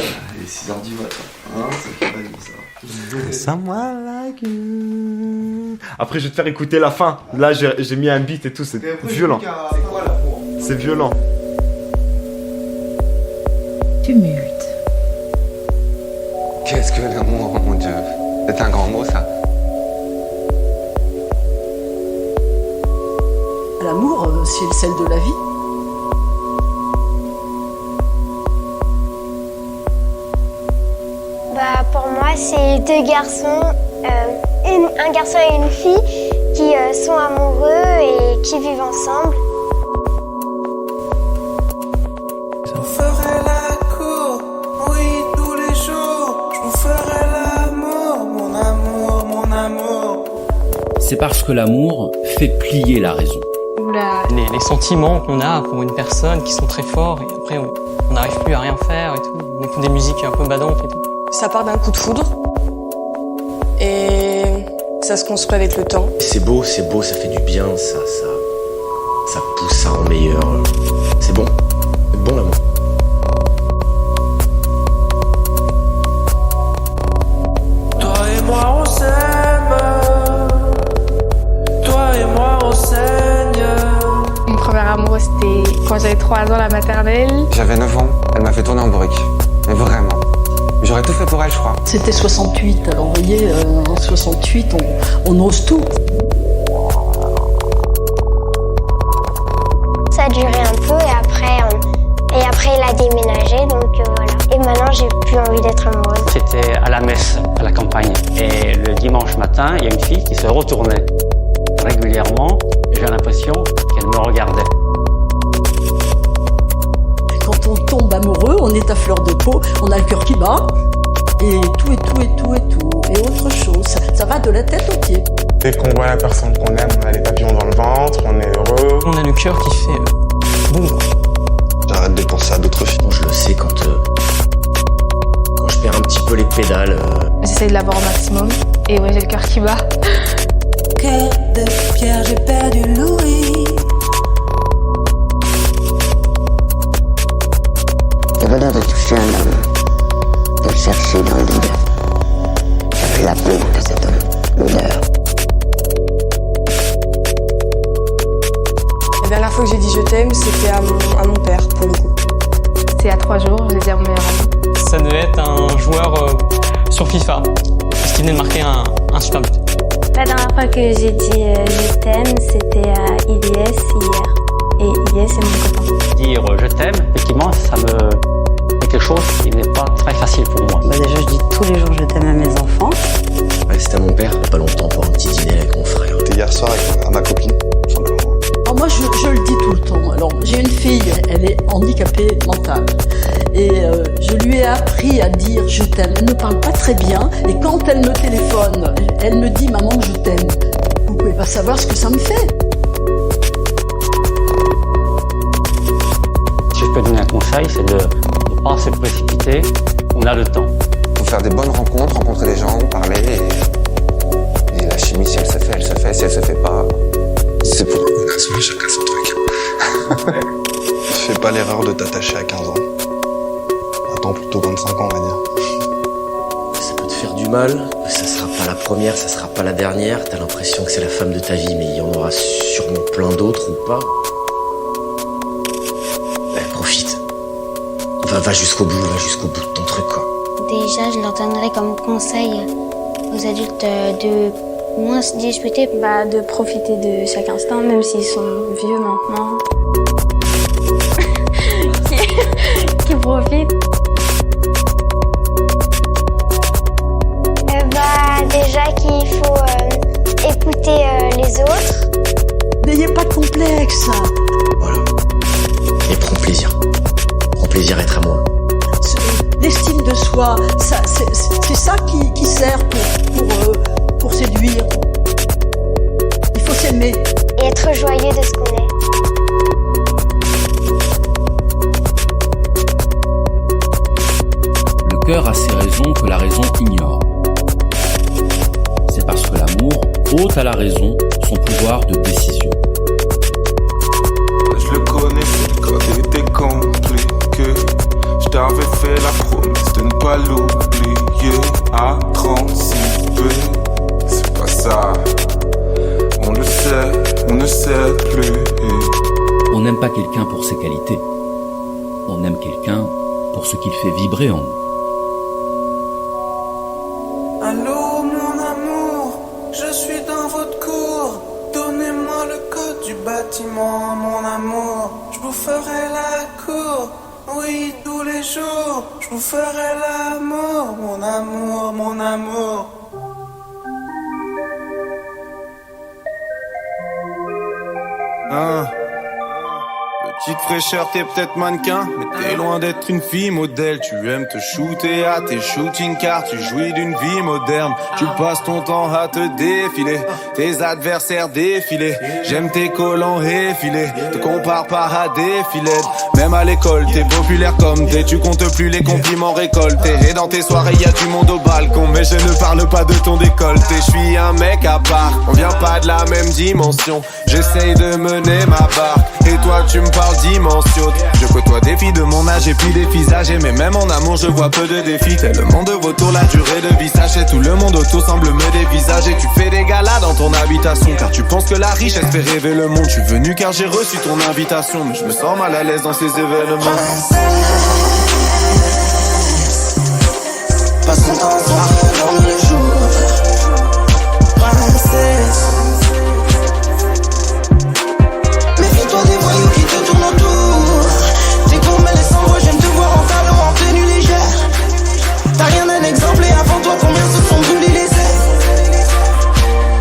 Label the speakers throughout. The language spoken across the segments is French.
Speaker 1: Il est 6h du matin, hein, ça fait pas ça.
Speaker 2: Someone like you. Après, je vais te faire écouter la fin. Là, j'ai mis un beat et tout, c'est violent.
Speaker 1: C'est quoi l'amour?
Speaker 2: C'est violent.
Speaker 3: Tumulte.
Speaker 4: Qu'est-ce que l'amour, oh mon Dieu? C'est un grand mot, ça.
Speaker 3: L'amour, c'est celle de la vie.
Speaker 5: Pour moi, c'est deux garçons, un garçon et une fille qui sont amoureux et qui vivent ensemble.
Speaker 6: Je vous ferai la cour, oui, tous les jours. Je vous ferai l'amour, mon amour, mon amour.
Speaker 7: C'est parce que l'amour fait plier la raison.
Speaker 8: Les sentiments qu'on a pour une personne qui sont très forts et après on n'arrive plus à rien faire et tout. On écoute des musiques un peu badantes et tout.
Speaker 9: Ça part d'un coup de foudre et ça se construit avec le temps.
Speaker 10: C'est beau, ça fait du bien, ça pousse, ça rend meilleur. C'est bon l'amour.
Speaker 6: Toi et moi on s'aime, toi et moi on saigne.
Speaker 11: Mon premier amour c'était quand j'avais 3 ans, la maternelle.
Speaker 4: J'avais 9 ans, elle m'a fait tourner en brique. Mais vraiment. J'aurais tout fait pour elle, je crois.
Speaker 3: C'était 68, alors vous voyez, en 68, on ose tout.
Speaker 5: Ça a duré un peu et après il a déménagé, donc voilà. Et maintenant, j'ai plus envie d'être amoureuse.
Speaker 8: C'était à la messe, à la campagne. Et le dimanche matin, il y a une fille qui se retournait. Régulièrement, j'ai l'impression qu'elle me regardait.
Speaker 3: Quand on tombe amoureux, on est à fleur de peau, on a le cœur qui bat, et tout. Et autre chose, ça va de la tête aux pieds.
Speaker 12: Dès qu'on voit la personne qu'on aime, on a les papillons dans le ventre, on est heureux.
Speaker 8: On a le cœur qui fait boum.
Speaker 1: J'arrête de penser à d'autres filles.
Speaker 10: Bon, je le sais quand je perds un petit peu les pédales.
Speaker 11: J'essaie de l'avoir au maximum et ouais, j'ai le cœur qui bat.
Speaker 6: Cœur de pierre, j'ai perdu Louis.
Speaker 13: Le bonheur de toucher un homme, de le chercher dans le vide. J'avais la peau de cet homme, l'odeur.
Speaker 9: La dernière fois que j'ai dit je t'aime, c'était à mon père, pour le coup.
Speaker 11: C'était à 3 jours, je l'ai dit à mon meilleur ami.
Speaker 8: Ça devait être un joueur sur FIFA, parce qu'il venait de marquer un super but.
Speaker 5: La dernière fois que j'ai dit je t'aime, c'était à Ilyes hier. Et Ilyes, c'est mon copain.
Speaker 8: Dire je t'aime, effectivement, ça me est quelque chose qui n'est pas très facile pour moi.
Speaker 13: Déjà, je dis tous les jours je t'aime à mes enfants.
Speaker 10: Ouais, c'était à mon père, il n'y a pas longtemps, pour un petit dîner avec mon frère.
Speaker 1: C'était hier soir avec ma copine, tout simplement.
Speaker 3: Alors moi, je le dis tout le temps. Alors, j'ai une fille, elle est handicapée mentale. Et je lui ai appris à dire je t'aime. Elle ne parle pas très bien. Et quand elle me téléphone, elle me dit maman, je t'aime. Vous pouvez pas savoir ce que ça me fait.
Speaker 8: Si je peux donner un conseil, c'est de ne pas se précipiter. On a le temps.
Speaker 4: Faut faire des bonnes rencontres, rencontrer des gens, parler. Et la chimie, si elle se fait, elle se fait. Si elle se fait pas, c'est pour une raison, chacun son truc.
Speaker 1: Fais pas l'erreur de t'attacher à 15 ans. Attends plutôt 25 ans, on va dire.
Speaker 10: Ça peut te faire du mal, ça sera pas la première, ça sera pas la dernière. T'as l'impression que c'est la femme de ta vie, mais il y en aura sûrement plein d'autres ou pas. Profite. Va jusqu'au bout de ton truc, quoi.
Speaker 5: Déjà, je leur donnerais comme conseil aux adultes de moins se disputer, de profiter de chaque instant, même s'ils sont vieux maintenant. qui profitent. Déjà qu'il faut écouter les autres.
Speaker 3: N'ayez pas de complexe.
Speaker 10: Voilà. Et prends plaisir. Prends plaisir à être amoureux.
Speaker 3: L'estime de soi, c'est ça qui sert pour séduire. Il faut s'aimer.
Speaker 5: Et être joyeux de ce qu'on est.
Speaker 7: Le cœur a ses raisons que la raison ignore. C'est parce que l'amour ôte à la raison son pouvoir de décision.
Speaker 12: Je le connaissais quand il était compliqué. Je t'avais fait la promesse
Speaker 6: dois l'oublier à 36B. C'est pas ça. On le sait, on ne sait plus.
Speaker 7: On n'aime pas quelqu'un pour ses qualités. On aime quelqu'un pour ce qu'il fait vibrer en nous.
Speaker 6: Allô mon amour, je suis dans votre cour. Donnez-moi le code du bâtiment, mon amour. Je vous ferai la cour, oui, tous les jours. Je vous ferai l'amour, mon amour, mon amour. Petite fraîcheur, t'es peut-être mannequin, mais t'es loin d'être une fille modèle. Tu aimes te shooter à tes shooting car tu jouis d'une vie moderne. Tu passes ton temps à te défiler, tes adversaires défiler. J'aime tes collants effilés, te compare pas à des filets. Même à l'école, t'es populaire comme t'es. Tu comptes plus les compliments récoltés. Et dans tes soirées, y a du monde au balcon. Mais je ne parle pas de ton décolleté. Je suis un mec à part, on vient pas de la même dimension. J'essaye de mener ma barque, et toi tu me parles dimension. Je côtoie des filles de mon âge et puis des filles âgées. Mais même en amour je vois peu de défis. Tellement de vautours, la durée de vie sachez. Tout le monde autour semble me dévisager. Tu fais des galas dans ton habitation, car tu penses que la richesse fait rêver le monde. Je suis venu car j'ai reçu ton invitation, mais je me sens mal à l'aise dans ces événements. Passe ton temps soir dans le jour. Princesse, méfie-toi des voyous qui te tournent autour. T'es comme Alessandro, j'aime te voir en talons, en tenue légère. T'as rien d'un exemple et avant toi combien se sont brûlés les ailes.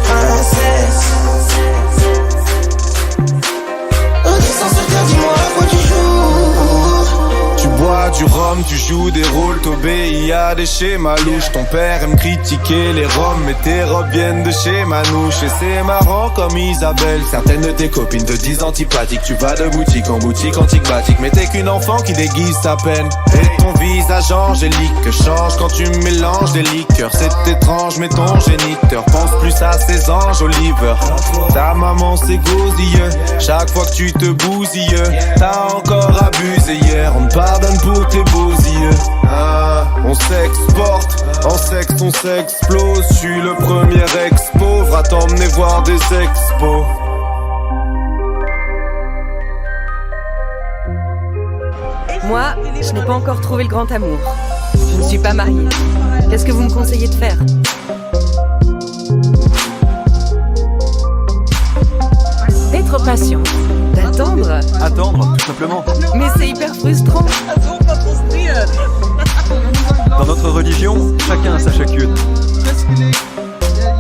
Speaker 6: Princesse, redescends sur terre, dis-moi à quoi tu joues. Tu bois du rhum, tu joues des rôles, t'obéis à des schémas louches. Ton père aime critiquer les roms, mais tes robes viennent de chez Manouche. Et c'est marrant comme Isabelle, certaines de tes copines te disent antipathique. Tu vas de boutique en boutique antiquatique, mais t'es qu'une enfant qui déguise sa peine. Et ton visage angélique change quand tu mélanges des liqueurs. C'est étrange mais ton géniteur pense plus à ses anges Oliver. Ta maman c'est gosilleux, chaque fois que tu te bousilles. T'as encore abusé hier, on te pardonne pour tes beaux yeux. On s'exporte, en sexe on s'explose. Je suis le premier ex-pauvre à t'emmener voir des expos.
Speaker 14: Moi, je n'ai pas encore trouvé le grand amour. Je ne suis pas mariée. Qu'est-ce que vous me conseillez de faire? D'être patient. D'attendre.
Speaker 15: Attendre, tout simplement.
Speaker 14: Mais c'est hyper frustrant.
Speaker 15: Dans notre religion, chacun a sa chacune.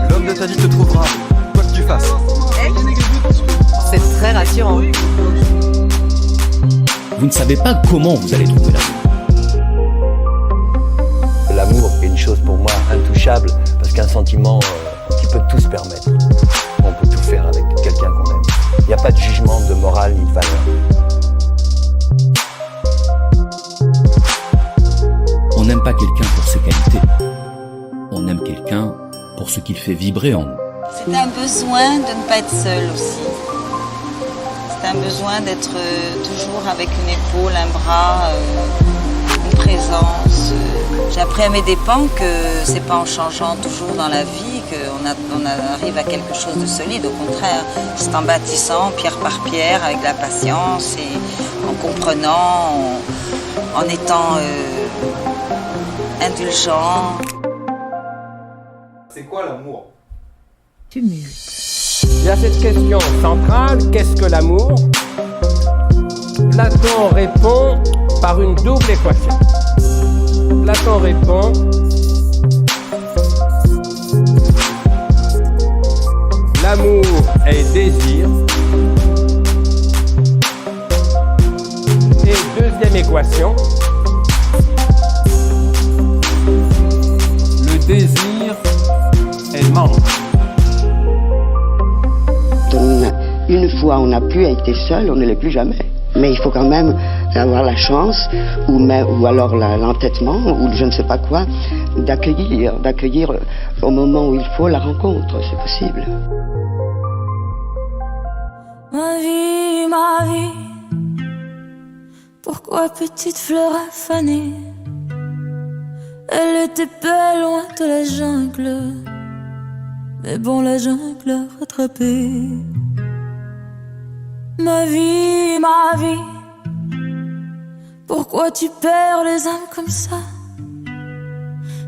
Speaker 15: L'homme de ta vie te trouvera, quoi que tu fasses.
Speaker 14: C'est très rassurant.
Speaker 7: Vous ne savez pas comment vous allez trouver l'amour.
Speaker 16: L'amour est une chose pour moi intouchable, parce qu'un sentiment qui peut tout se permettre. On peut tout faire avec quelqu'un qu'on aime. Il n'y a pas de jugement, de morale ni de valeur.
Speaker 7: On n'aime pas quelqu'un pour ses qualités. On aime quelqu'un pour ce qu'il fait vibrer en nous.
Speaker 17: C'est un besoin de ne pas être seul aussi. C'est un besoin d'être toujours avec une épaule, un bras, une présence. J'ai appris à mes dépens que c'est pas en changeant toujours dans la vie qu'on arrive à quelque chose de solide. Au contraire, c'est en bâtissant pierre par pierre avec de la patience et en comprenant, en étant indulgent.
Speaker 2: C'est quoi l'amour?
Speaker 18: Tu mérites. Il y a cette question centrale, qu'est-ce que l'amour? Platon répond par une double équation. Platon répond: l'amour est désir. Et deuxième équation, le désir est manque.
Speaker 13: Une fois on a pu être seul, on ne l'est plus jamais. Mais il faut quand même avoir la chance, ou alors l'entêtement, ou je ne sais pas quoi, d'accueillir au moment où il faut la rencontre, c'est possible.
Speaker 19: Ma vie, pourquoi petite fleur affanée? Elle était belle loin de la jungle, mais bon, la jungle a rattrapé. Ma vie, pourquoi tu perds les âmes comme ça?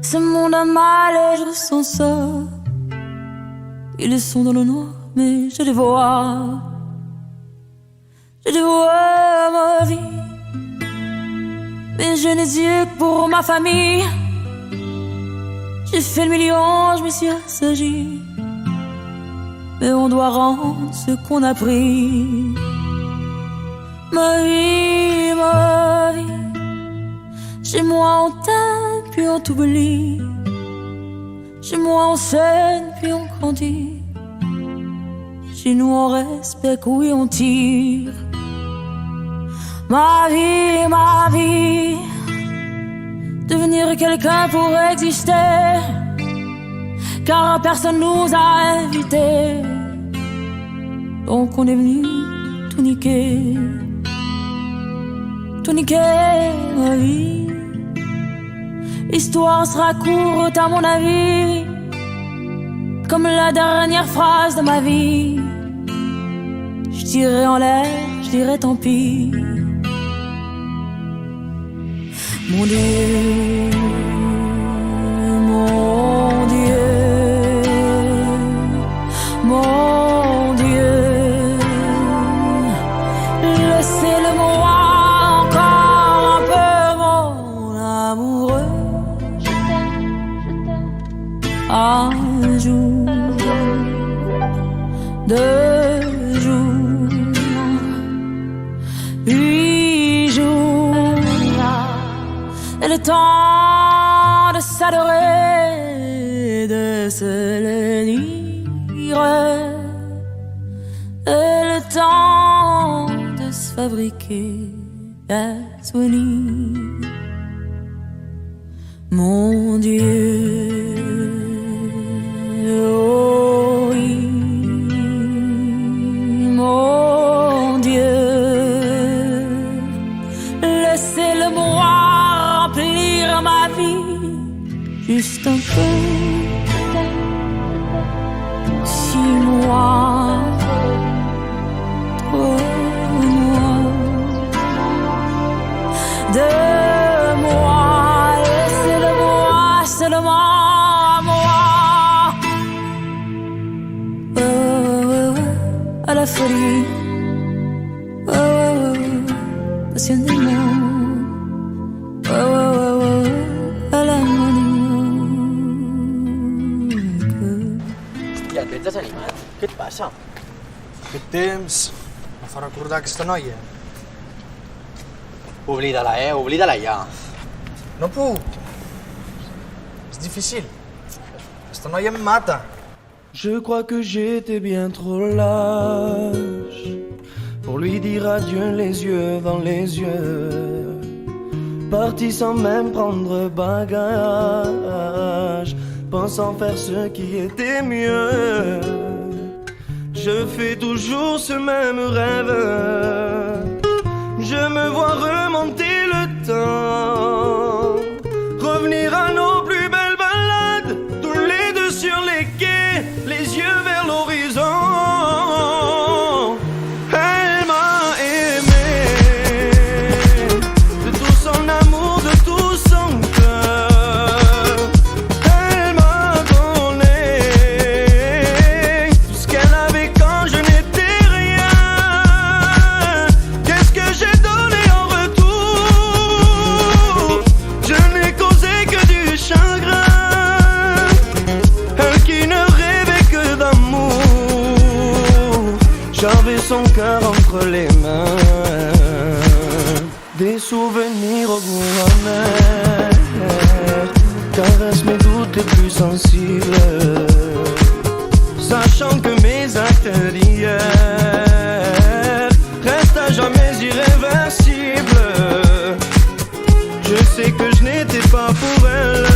Speaker 19: Ce monde a mal et je ressens ça. Ils sont dans le noir, mais je les vois. Je les vois, ma vie. Mais je n'ai Dieu que pour ma famille. J'ai fait le million, je me suis assagi. Mais on doit rendre ce qu'on a pris. Ma vie. Chez moi on t'aime, puis on t'oublie. Chez moi on s'aime, puis on grandit. Chez nous on respecte, oui on tire. Ma vie. Devenir quelqu'un pour exister, car personne nous a invités. Donc on est venu tout niquer. Tout niquer, ma vie. L'histoire sera courte à mon avis, comme la dernière phrase de ma vie. Je tirerai en l'air, je dirai tant pis. Mon Dieu, mon Dieu, mon Dieu, laissez-le-moi encore un peu, mon amoureux. Je t'aime. Un jour, 2 jours, 8 jours. Et le temps de s'adorer, de se le dire. Et le temps de se fabriquer un souvenir. Mon Dieu, oh oui, mon Dieu, laissez-le-moi remplir ma vie, juste un peu. 6 mois, 3 mois, 2 mois, laissez-le-moi seulement moi. À la folie, passionnément.
Speaker 10: Ja, et ets animat? Què et passa?
Speaker 20: Aquest temps em fa recordar aquesta noia.
Speaker 10: Oblida-la, oblida-la ja.
Speaker 20: No puc. És difícil. Aquesta noia em mata.
Speaker 21: Je crois que j'étais bien trop lâche pour lui dire adieu les yeux dans les yeux. Parti sans même prendre bagage, pensant faire ce qui était mieux. Je fais toujours ce même rêve. Je me vois remonter le temps, revenir à nos plus belles balades, tous les deux sur les quais, les yeux vers l'horizon. Elle m'a aimé de tout son amour, de tout son cœur. Elle m'a donné tout ce qu'elle avait quand je n'étais rien. Qu'est-ce que j'ai donné en retour? Je n'ai causé que du chagrin. Elle qui ne rêvait que d'amour, j'avais son cœur entre les mains. Des souvenirs au goût amer caressent mes doutes les plus sensibles, sachant que mes actes d'hier restent à jamais irréversibles. Je sais que je n'étais pas pour elle.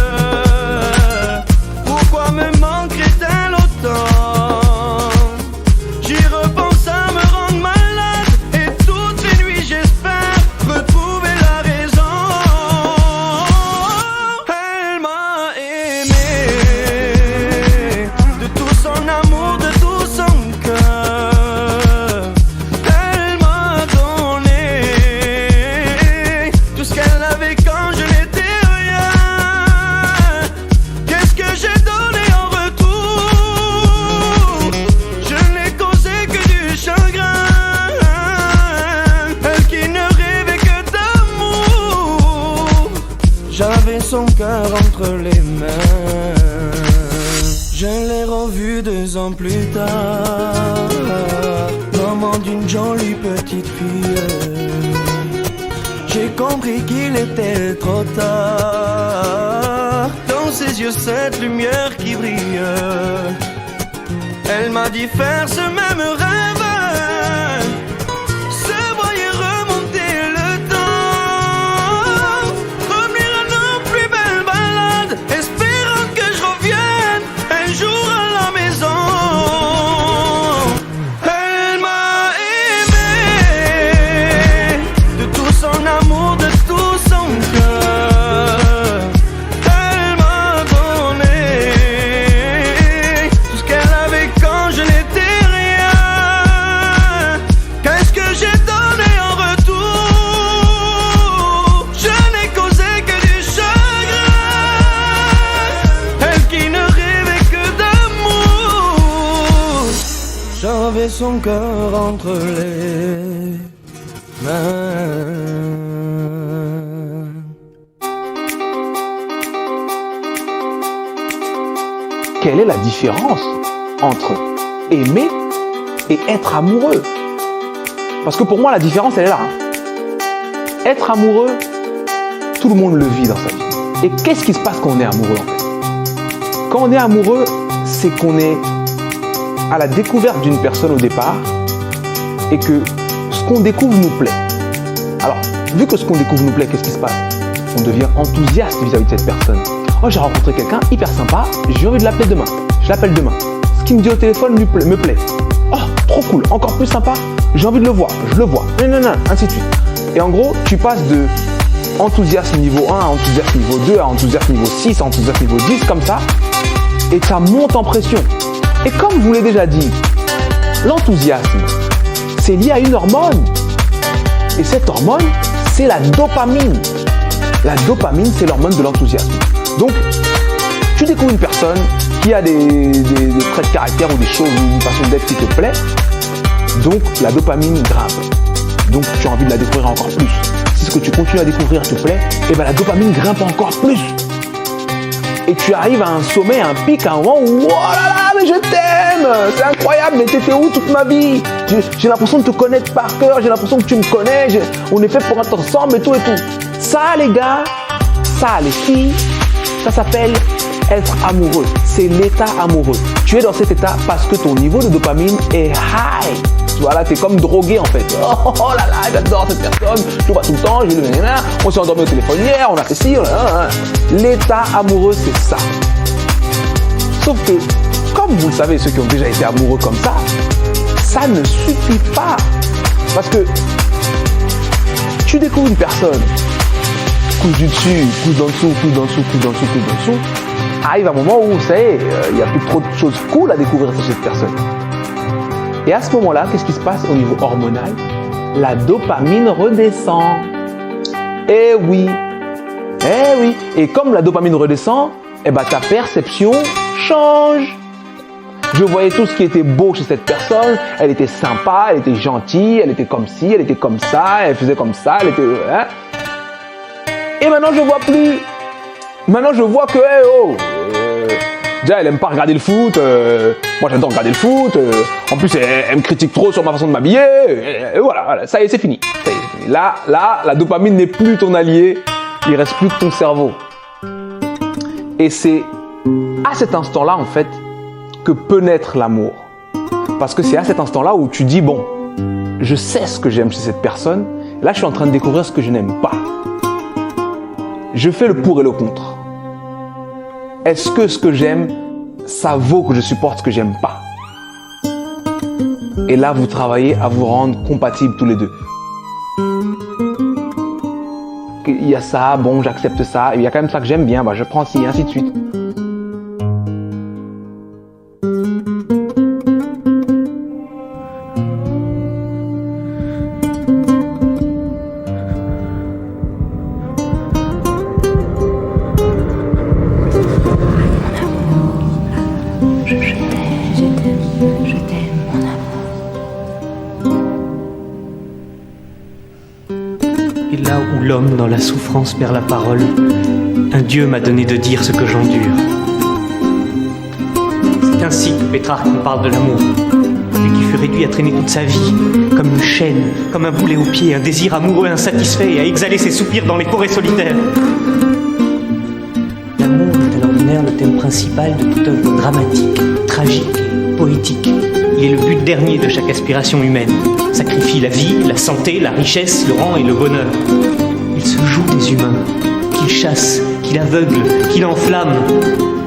Speaker 21: Pourquoi me manquerait-elle autant? J'y repense, ça me rend malade, et toutes les nuits j'espère retrouver la raison. Elle m'a cœur entre les mains. Je l'ai revu 2 ans plus tard, maman d'une jolie petite fille. J'ai compris qu'il était trop tard. Dans ses yeux cette lumière qui brille. Elle m'a dit faire ce même rêve, se voyer remonter le temps, revenir à nos plus belles balades, espérant que je revienne un jour à la maison. Elle m'a aimé de tout son amour, de tout son cœur. Elle m'a donné tout ce qu'elle avait quand je n'étais rien. Qu'est-ce que j'ai donné en retour? Je n'ai causé que du chagrin. Elle qui ne rêvait que d'amour, j'avais son cœur entre les mains.
Speaker 9: Quelle est la différence entre aimer et être amoureux? Parce que pour moi, la différence, elle est là. Être amoureux, tout le monde le vit dans sa vie. Et qu'est-ce qui se passe quand on est amoureux, en fait? Quand on est amoureux, c'est qu'on est à la découverte d'une personne au départ et que ce qu'on découvre nous plaît. Alors, vu que ce qu'on découvre nous plaît, qu'est-ce qui se passe? On devient enthousiaste vis-à-vis de cette personne. Oh, j'ai rencontré quelqu'un hyper sympa, j'ai envie de l'appeler demain. Je l'appelle demain. Ce qu'il me dit au téléphone me plaît. Oh, trop cool, encore plus sympa, j'ai envie de le voir, je le vois. Non, ainsi de suite. Et en gros, tu passes de enthousiasme niveau 1 à enthousiasme niveau 2 à enthousiasme niveau 6 à enthousiasme niveau 10 comme ça. Et ça monte en pression. Et comme je vous l'ai déjà dit, l'enthousiasme, c'est lié à une hormone. Et cette hormone, c'est la dopamine. La dopamine, c'est l'hormone de l'enthousiasme. Donc, tu découvres une personne qui a des traits de caractère ou des choses, une façon d'être qui te plaît. Donc, la dopamine grimpe. Donc, tu as envie de la découvrir encore plus. Si ce que tu continues à découvrir te plaît, et ben la dopamine grimpe encore plus. Et tu arrives à un sommet, à un pic, à un moment où, oh là là, mais je t'aime, c'est incroyable, mais t'étais où toute ma vie? J'ai l'impression de te connaître par cœur, j'ai l'impression que tu me connais, on est fait pour être ensemble et tout et tout. Ça, les gars, ça, les filles, ça s'appelle être amoureux. C'est l'état amoureux. Tu es dans cet état parce que ton niveau de dopamine est high. Tu vois, là, t'es comme drogué en fait. Oh là là, j'adore cette personne, je le vois tout le temps, on s'est endormi au téléphone hier, on a fait ci, L'état amoureux, c'est ça. Sauf que, comme vous le savez, ceux qui ont déjà été amoureux comme ça ne suffit pas. Parce que tu découvres une personne, couche du dessus, couche d'en dessous, couche d'en dessous, couche d'en dessous, couche d'en dessous. Arrive un moment où, ça y est, il n'y a plus trop de choses cool à découvrir sur cette personne. Et à ce moment-là, qu'est-ce qui se passe au niveau hormonal? La dopamine redescend. Eh oui. Eh oui. Et comme la dopamine redescend, eh ben, ta perception change. Je voyais tout ce qui était beau chez cette personne. Elle était sympa, elle était gentille, elle était comme ci, elle était comme ça, elle faisait comme ça, elle était... Hein? Et maintenant, je vois plus. Maintenant, je vois que, déjà, elle aime pas regarder le foot. Moi, j'adore regarder le foot. En plus, elle me critique trop sur ma façon de m'habiller. Et voilà, ça y est, c'est fini. Là, la dopamine n'est plus ton allié. Il reste plus que ton cerveau. Et c'est à cet instant-là, en fait, que peut naître l'amour. Parce que c'est à cet instant-là où tu dis, bon, je sais ce que j'aime chez cette personne. Là, je suis en train de découvrir ce que je n'aime pas. Je fais le pour et le contre. Est-ce que ce que j'aime, ça vaut que je supporte ce que j'aime pas? Et là, vous travaillez à vous rendre compatibles tous les deux. Il y a ça, bon, j'accepte ça. Il y a quand même ça que j'aime bien, bah, je prends ci, ainsi de suite.
Speaker 11: Et là où l'homme dans la souffrance perd la parole, un Dieu m'a donné de dire ce que j'endure. C'est ainsi que Pétrarque nous parle de l'amour. Lui qui fut réduit à traîner toute sa vie, comme une chaîne, comme un boulet au pied, un désir amoureux insatisfait et à exhaler ses soupirs dans les forêts solitaires. L'amour est à l'ordinaire le thème principal de toute œuvre dramatique, tragique et poétique. Il est le but dernier de chaque aspiration humaine. Sacrifie la vie, la santé, la richesse, le rang et le bonheur. Il se joue des humains, qu'il chasse, qu'il aveugle, qu'il enflamme.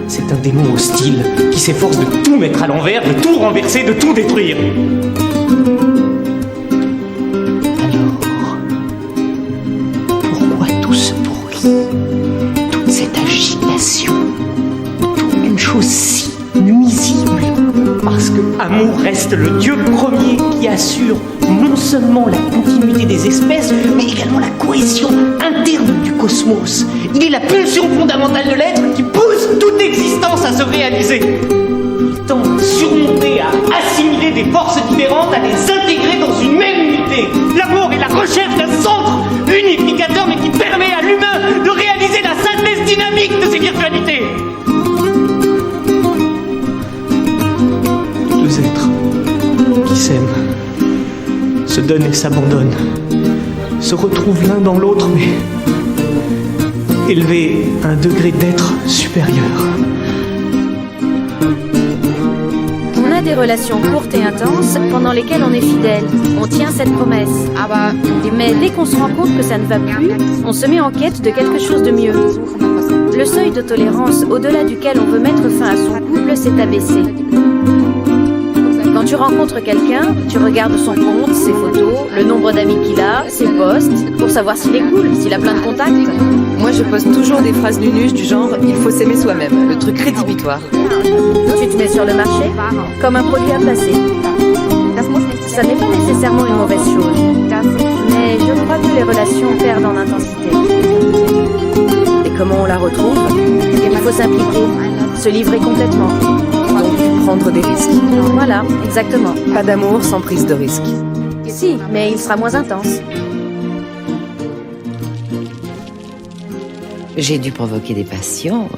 Speaker 11: C'est un démon hostile qui s'efforce de tout mettre à l'envers, de tout renverser, de tout détruire. Alors, pourquoi tout ce bruit, toute cette agitation autour d'une chose si nuisible? Parce que amour reste le Dieu premier qui assure non seulement la continuité des espèces, mais également la cohésion interne du cosmos. Il est la pulsion fondamentale de l'être qui pousse toute existence à se réaliser. Il tend à surmonter, à assimiler des forces différentes, à les intégrer dans une même unité. L'amour est la recherche d'un centre unificateur, mais qui permet à l'humain de réaliser la synthèse dynamique de ses virtualités. Deux êtres qui s'aiment, se donnent et s'abandonnent, se retrouvent l'un dans l'autre, mais élevés à un degré d'être supérieur.
Speaker 22: On a des relations courtes et intenses pendant lesquelles on est fidèle. On tient cette promesse. Mais dès qu'on se rend compte que ça ne va plus, on se met en quête de quelque chose de mieux. Le seuil de tolérance au-delà duquel on veut mettre fin à son couple s'est abaissé. Quand tu rencontres quelqu'un, tu regardes son compte, ses photos, le nombre d'amis qu'il a, ses posts, pour savoir s'il est cool, s'il a plein de contacts.
Speaker 14: Moi, je poste toujours des phrases nunuches du genre « il faut s'aimer soi-même », le truc rédhibitoire.
Speaker 22: Tu te mets sur le marché comme un produit à placer. Ça n'est pas nécessairement une mauvaise chose, mais je crois que les relations perdent en intensité. Et comment on la retrouve? Il faut s'impliquer, se livrer complètement.
Speaker 14: Donc, prendre des risques.
Speaker 22: Voilà, exactement.
Speaker 14: Pas d'amour sans prise de risque.
Speaker 22: Si, mais il sera moins intense.
Speaker 23: J'ai dû provoquer des passions,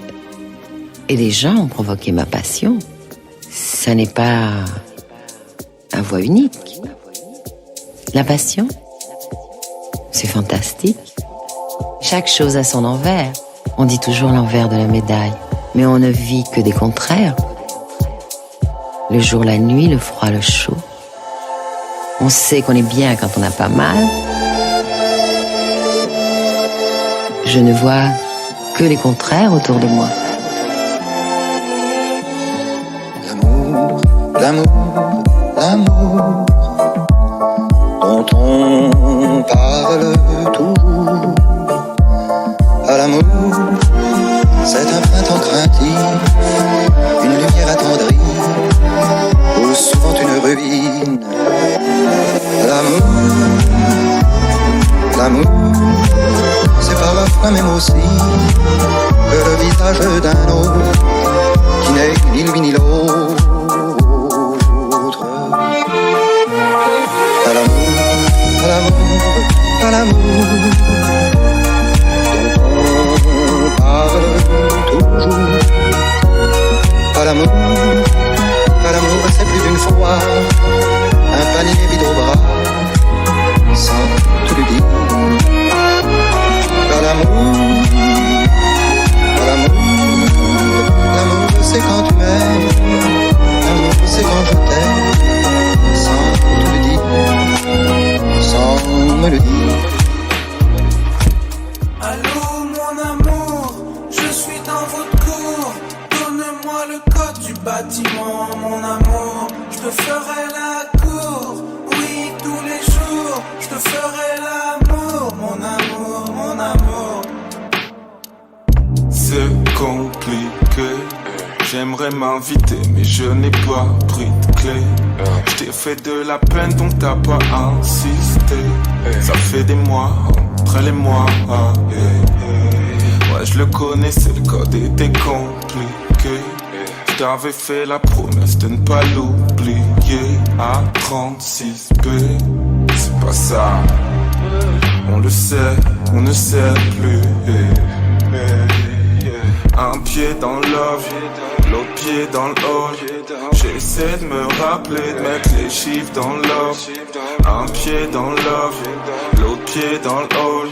Speaker 23: et les gens ont provoqué ma passion. Ça n'est pas à voie unique. La passion, c'est fantastique. Chaque chose a son envers. On dit toujours l'envers de la médaille, mais on ne vit que des contraires. Le jour, la nuit, le froid, le chaud. On sait qu'on est bien quand on n'a pas mal. Je ne vois que les contraires autour de moi.
Speaker 24: L'amour, l'amour, l'amour dont on parle toujours. À l'amour, c'est un printemps craintif, une lumière attendrie, ou souvent une ruine. L'amour, l'amour, c'est parfois même aussi que le visage d'un autre qui n'est ni lui ni l'autre. À l'amour, à l'amour, à l'amour dont on parle toujours. À l'amour, c'est plus d'une fois un panier vide au bras, sans te le dire. À l'amour, l'amour c'est quand tu m'aimes, l'amour c'est quand je t'aime, sans te le dire, sans me le dire.
Speaker 25: Allô mon amour, je suis dans votre cour, donnez-moi le code du bâtiment, mon amour, je te ferai la cour, oui tous les jours, je te ferai l'amour, mon amour, mon amour.
Speaker 26: C'est compliqué, j'aimerais m'inviter mais je n'ai pas pris de clé. Je t'ai fait de la peine donc t'as pas insisté. Ça fait des mois, entre les mois. Ouais je le connais, c'est le code était compliqué. Je t'avais fait la promesse de ne pas l'oublier. À 36B, c'est pas ça. On le le sait, on ne sait plus. Un pied dans l'off, l'autre pied dans le hall. J'essaie de me rappeler de mettre les chiffres dans l'off. Un pied dans l'off, l'autre pied dans le hall.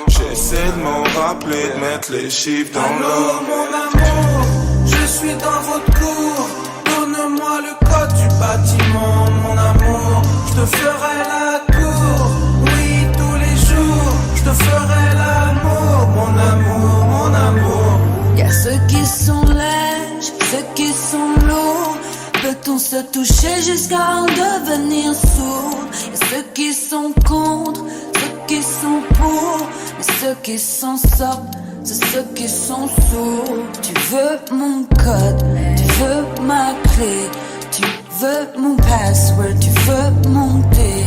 Speaker 26: J'essaie de m'en rappeler de mettre les chiffres dans l'off.
Speaker 25: Allô mon amour, je suis dans votre cour. Donne-moi le code du bâtiment, mon amour. Je te ferai la cour, oui tous les jours. Je te ferai l'amour, mon amour, mon amour.
Speaker 19: Y'a ceux qui sont lèges, ceux qui sont lourds. Peut-on se toucher jusqu'à en devenir sourd? Y'a ceux qui sont contre, ceux qui sont pour. Mais ceux qui s'en sortent, c'est ceux qui sont sourds. Tu veux mon code, tu veux ma clé, tu veux mon password, tu veux monter.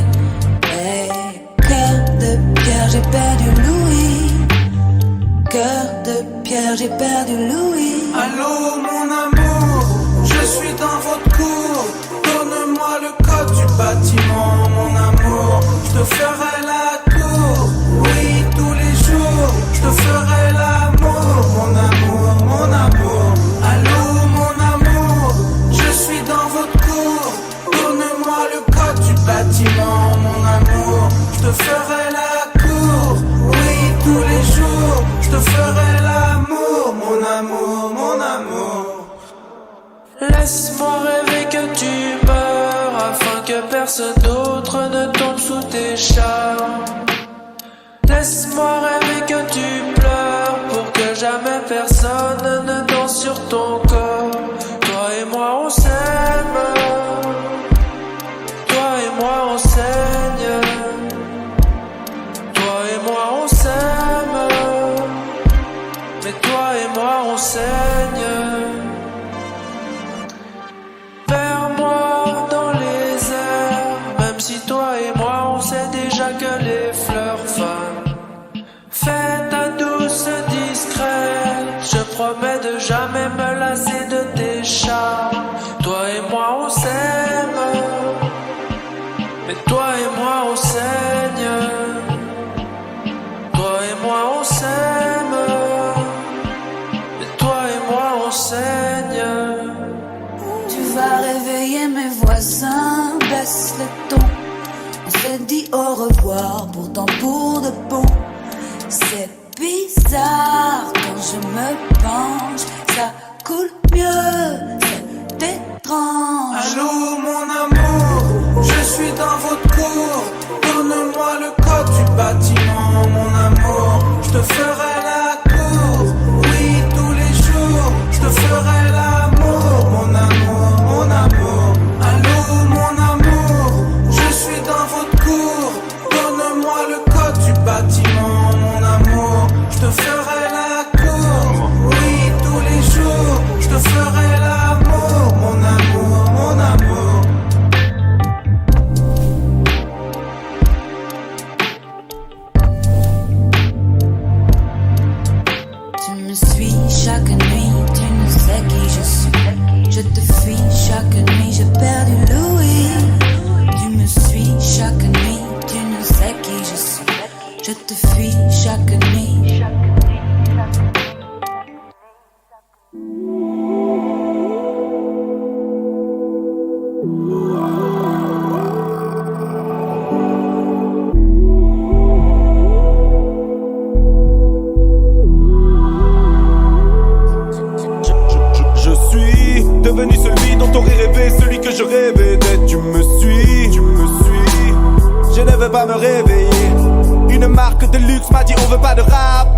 Speaker 19: Hey, cœur de pierre, j'ai perdu Louis. Cœur de pierre, j'ai perdu Louis.
Speaker 25: Allô mon amour, je suis dans votre cour. Donne-moi le code du bâtiment, mon amour. Je te ferai la cour, oui tous les jours. Je te ferai l'amour, mon amour, mon amour. Allô mon amour, je suis dans votre cour. Donne-moi le code du bâtiment, mon amour. Je te ferai la cour, oui tous les jours. Je te ferai l'amour, mon amour, mon amour. Laisse-moi rêver que tu meurs, afin que personne d'autre ne tombe sous tes charmes. Laisse-moi rêver que tu pleures, pour que jamais personne ne danse sur ton corps. Toi et moi on s'aime, toi et moi on saigne. Toi et moi on s'aime, mais toi et moi on saigne. Vers-moi dans les airs, même si toi et moi on sait déjà que les fleurs fanent. Fais ta douce discrète, je promets de jamais me lasser de tes charmes. Toi et moi on s'aime, mais toi et moi on saigne. Toi et moi on s'aime, mais toi et moi on saigne.
Speaker 19: Tu vas réveiller mes voisins, baisse le ton. On s'est dit au revoir, pourtant pour de bon. C'est bizarre quand je me penche, ça coule mieux, c'est étrange.
Speaker 25: Allô mon amour, je suis dans votre cour. Donne-moi le code du bâtiment, mon amour. Je te ferai la cour, oui tous les jours. Je te ferai l'amour, mon amour, mon amour. Allô mon amour, je suis dans votre cour. Donne-moi le code du bâtiment, mon amour. Je te ferai la cour, oui tous les jours. Je te ferai l'amour, mon amour, mon amour.
Speaker 19: Tu me suis chaque nuit, tu ne sais qui je suis. Je te fuis chaque nuit, j'ai perdu Louis. Tu me suis chaque nuit, tu ne sais qui je suis. Je te fuis chaque nuit.
Speaker 6: Je suis devenu celui dont t'aurais rêvé, celui que je rêvais d'être. Tu me suis, je ne veux pas me réveiller. Une marque de luxe m'a dit on veut pas de rap.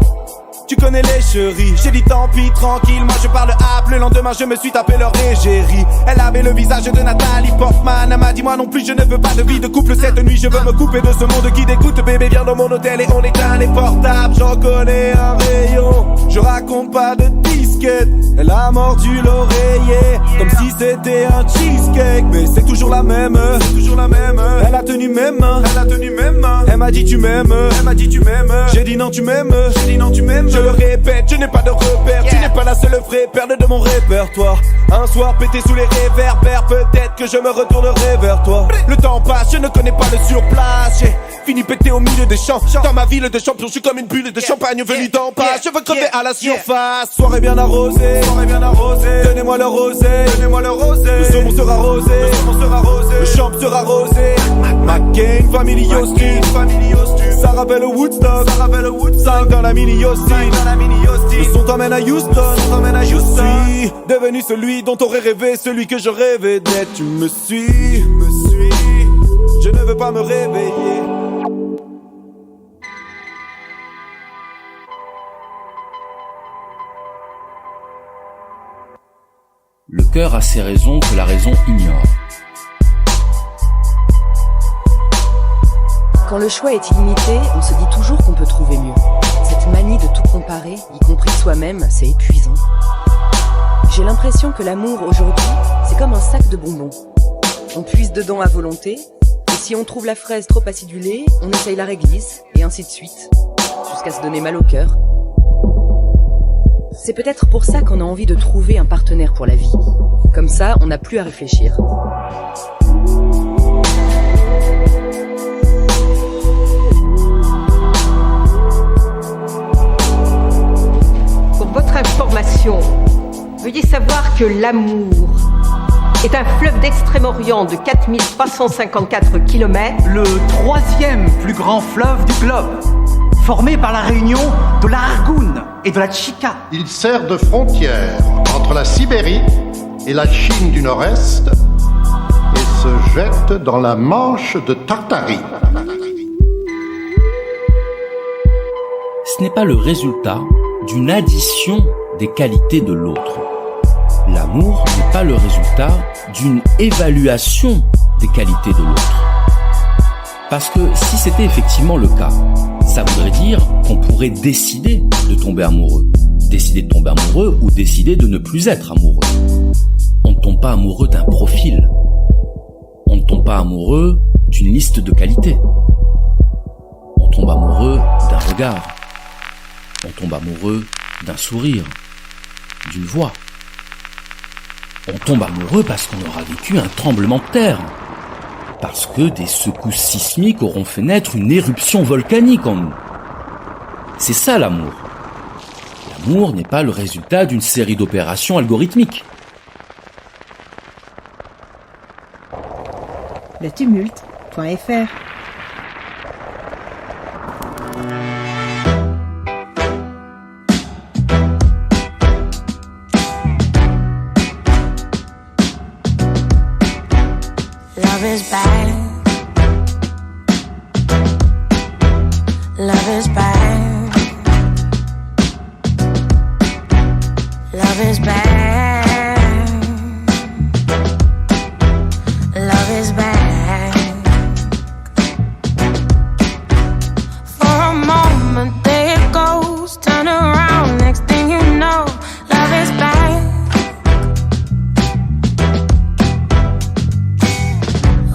Speaker 6: Tu connais les chéris, j'ai dit tant pis, tranquille, moi je parle rap. Le lendemain je me suis tapé leur égérie. Elle avait le visage de Nathalie Portman. Elle m'a dit moi non plus je ne veux pas de vie de couple. Cette nuit je veux me couper de ce monde qui dégoûte. Bébé viens dans mon hôtel et on éteint les portables. J'en connais un rayon, je raconte pas de disquette. Elle a mordu l'oreiller, comme si c'était un cheesecake. Mais c'est toujours la même, Elle a tenu mes mains, Elle m'a dit tu m'aimes, J'ai dit non tu m'aimes, Je le répète, je n'ai pas de repère. Tu n'es pas la seule vraie perle de mon répertoire. Un soir pété sous les réverbères, peut-être que je me retournerai vers toi. Le temps passe, je ne connais pas le surplace. J'ai
Speaker 1: fini pété au milieu des champs. Dans ma ville de champion, je suis comme une bulle de champagne venue d'en bas. Je veux crever à la surface. Soirée bien arrosée, donnez-moi le rosé, le saumon sera rosé, le champ sera rosé. Ma gang, family Austin, ça rappelle Woodstock, 5 dans la mini Austin. Le son t'emmène à Houston, je suis devenu celui dont t'aurais rêvé, celui que je rêvais d'être. Tu me suis, je ne veux pas me réveiller.
Speaker 7: Le cœur a ses raisons que la raison ignore.
Speaker 14: Quand le choix est illimité, on se dit toujours qu'on peut trouver mieux. Cette manie de tout comparer, y compris soi-même, c'est épuisant. J'ai l'impression que l'amour aujourd'hui, c'est comme un sac de bonbons. On puise dedans à volonté, et si on trouve la fraise trop acidulée, on essaye la réglisse, et ainsi de suite, jusqu'à se donner mal au cœur. C'est peut-être pour ça qu'on a envie de trouver un partenaire pour la vie. Comme ça, on n'a plus à réfléchir.
Speaker 11: Pour votre information, veuillez savoir que l'amour est un fleuve d'Extrême-Orient de 4354 km.
Speaker 3: Le 3e plus grand fleuve du globe, formé par la réunion de la Argoun et de la Chika.
Speaker 4: Il sert de frontière entre la Sibérie et la Chine du Nord-Est et se jette dans la Manche de Tartarie.
Speaker 7: Ce n'est pas le résultat d'une addition des qualités de l'autre. L'amour n'est pas le résultat d'une évaluation des qualités de l'autre. Parce que si c'était effectivement le cas, ça voudrait dire qu'on pourrait décider de tomber amoureux. Décider de tomber amoureux ou décider de ne plus être amoureux. On ne tombe pas amoureux d'un profil. On ne tombe pas amoureux d'une liste de qualités. On tombe amoureux d'un regard. On tombe amoureux d'un sourire, d'une voix. On tombe amoureux parce qu'on aura vécu un tremblement de terre. Parce que des secousses sismiques auront fait naître une éruption volcanique en nous. C'est ça l'amour. L'amour n'est pas le résultat d'une série d'opérations algorithmiques.
Speaker 5: Le tumulte.fr
Speaker 19: Love is bad. Love is bad. Love is bad. Love is bad. For a moment there it goes, turn around, next thing you know, love is bad.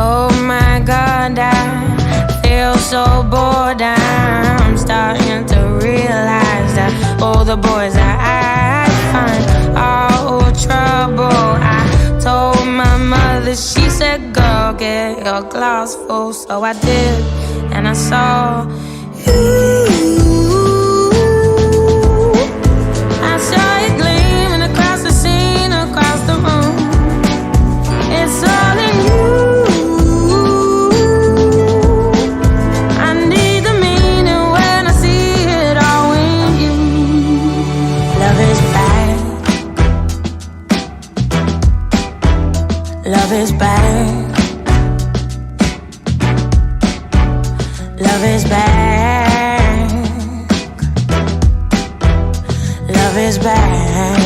Speaker 19: Oh my God, I feel so bored. I'm starting to realize that all the boys that I find are all trouble. I told my mother, she said, girl, get your glass full. So I did, and I saw you. I saw it gleaming across the scene, across the room. It's all in you. Love is bad. Love is bad. Love is bad.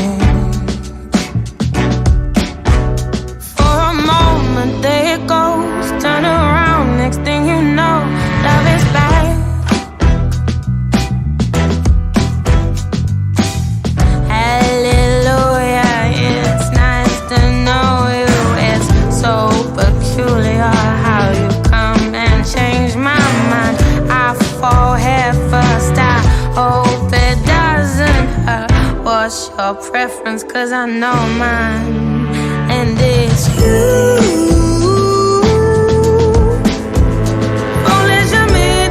Speaker 19: For a moment there it goes, turn around, next thing you know, love is bad. Hallelujah, it's nice to know you. So peculiar how you come and change my mind. I fall head first, I hope it doesn't hurt. What's your preference? Cause I know mine, and it's you. Only you me.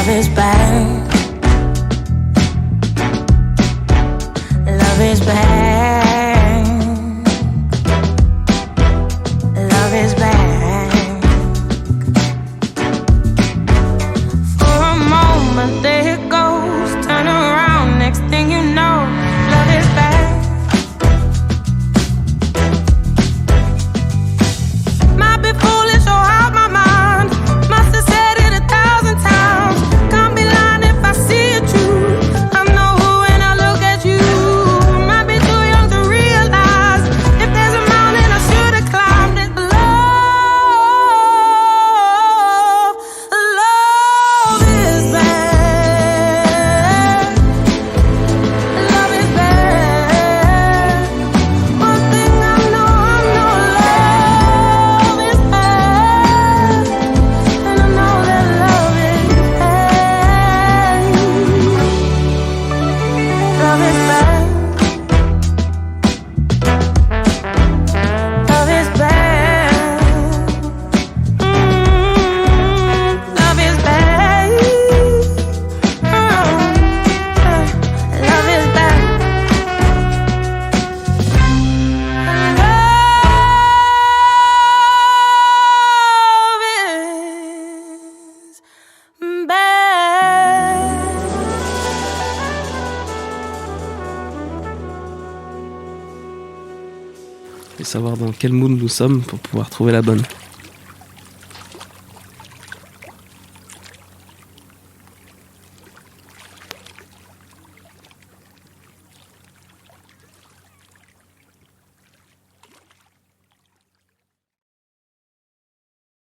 Speaker 19: Love is bad. Love is bad. Love is bad. For a moment there it goes. Turn around, next thing you know, love is bad. Might be foolish or out my mind. Must have said it 1,000 times. Can't be lying if I see it true. I know when I look at you. Might be too young to realize if there's a mountain I should have climbed it. Love is bad. Love is bad. One thing I know love is bad. And I know that love is bad. Love is bad. Love is bad. Love is bad. Love is bad.
Speaker 2: Et savoir dans quel mood nous sommes pour pouvoir trouver la bonne.